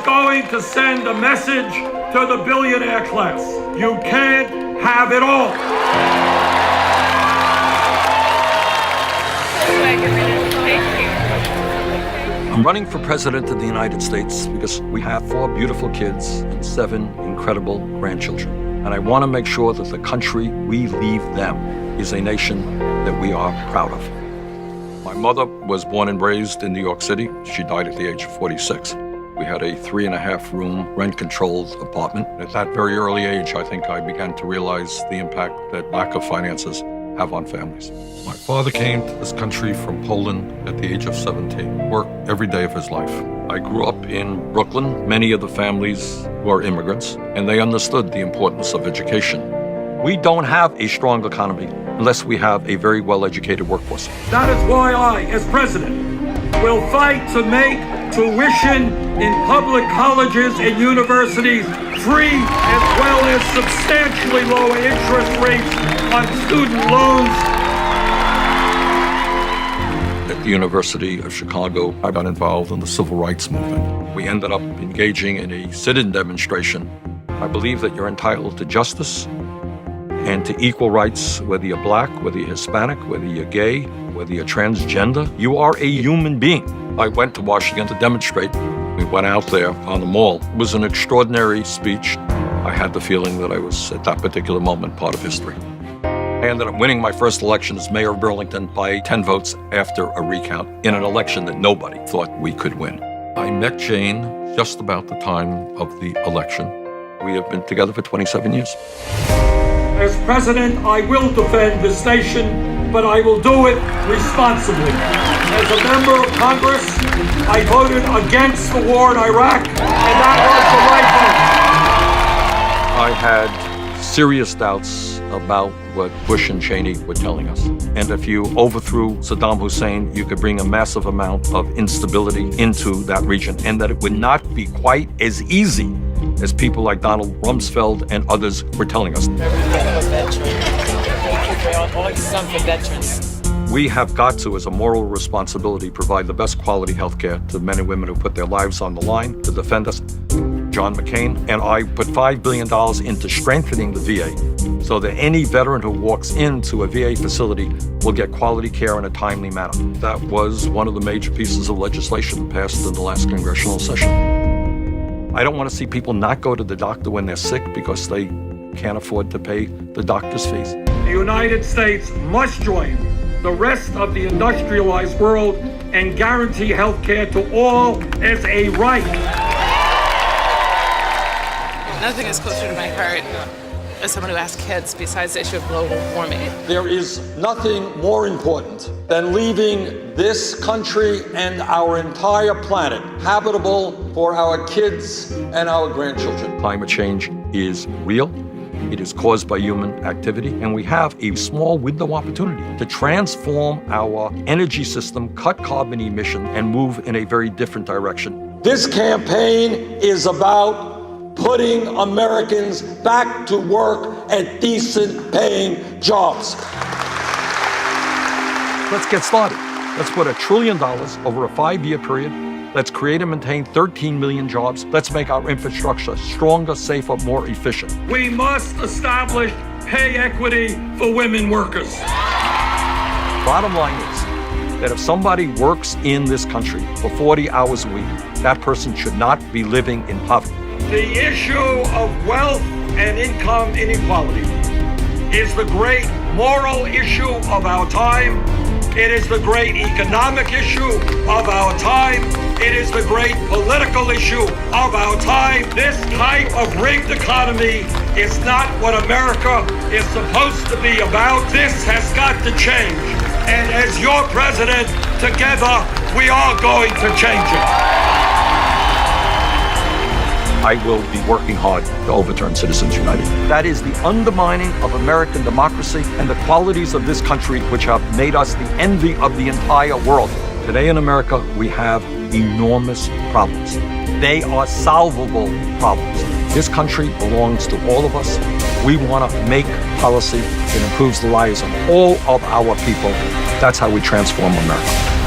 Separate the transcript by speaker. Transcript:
Speaker 1: going to send a message to the billionaire class. You can't have it all.
Speaker 2: I'm running for president of the United States because we have 4 beautiful kids and 7 incredible grandchildren. And I want to make sure that the country we leave them is a nation that we are proud of. My mother was born and raised in New York City. She died at the age of 46. We had a 3.5-room rent-controlled apartment. At that very early age, I think I began to realize the impact that lack of finances have on families. My father came to this country from Poland at the age of 17, worked every day of his life. I grew up in Brooklyn. Many of the families were immigrants, and they understood the importance of education. We don't have a strong economy unless we have a very well-educated workforce.
Speaker 1: That is why I, as president, will fight to make tuition in public colleges and universities free, as well as substantially lower interest rates on student loans.
Speaker 2: At the University of Chicago, I got involved in the civil rights movement. We ended up engaging in a sit-in demonstration. I believe that you're entitled to justice and to equal rights, whether you're black, whether you're Hispanic, whether you're gay, whether you're transgender. You are a human being. I went to Washington to demonstrate. We went out there on the mall. It was an extraordinary speech. I had the feeling that I was, at that particular moment, part of history. I ended up winning my first election as mayor of Burlington by 10 votes after a recount in an election that nobody thought we could win. I met Jane just about the time of the election. We have been together for 27 years.
Speaker 1: As president, I will defend this nation, but I will do it responsibly. As a member of Congress, I voted against the war in Iraq, and that was the right vote.
Speaker 2: I had serious doubts about what Bush and Cheney were telling us. And if you overthrew Saddam Hussein, you could bring a massive amount of instability into that region, and that it would not be quite as easy as people like Donald Rumsfeld and others were telling us.
Speaker 3: Thank you for all you've done for veterans.
Speaker 2: We have got to, as a moral responsibility, provide the best quality health care to men and women who put their lives on the line to defend us. John McCain and I put $5 billion into strengthening the VA so that any veteran who walks into a VA facility will get quality care in a timely manner. That was one of the major pieces of legislation passed in the last congressional session. I don't want to see people not go to the doctor when they're sick because they can't afford to pay the doctor's fees.
Speaker 1: The United States must join the rest of the industrialized world and guarantee health care to all as a right.
Speaker 3: Nothing is closer to my heart as someone who has kids besides the issue of global warming.
Speaker 2: There is nothing more important than leaving this country and our entire planet habitable for our kids and our grandchildren. Climate change is real. It is caused by human activity, and we have a small window of opportunity to transform our energy system, cut carbon emission, and move in a very different direction. This campaign is about putting Americans back to work at decent paying jobs. Let's get started. Let's put $1 trillion over a 5-year period. Let's create and maintain 13 million jobs. Let's make our infrastructure stronger, safer, more efficient.
Speaker 1: We must establish pay equity for women workers.
Speaker 2: Bottom line is that if somebody works in this country for 40 hours a week, that person should not be living in poverty.
Speaker 1: The issue of wealth and income inequality is the great moral issue of our time. It is the great economic issue of our time. It is the great political issue of our time. This type of rigged economy is not what America is supposed to be about. This has got to change. And as your president, together, we are going to change it.
Speaker 2: I will be working hard to overturn Citizens United. That is the undermining of American democracy and the qualities of this country which have made us the envy of the entire world. Today in America, we have enormous problems. They are solvable problems. This country belongs to all of us. We want to make policy that improves the lives of all of our people. That's how we transform America.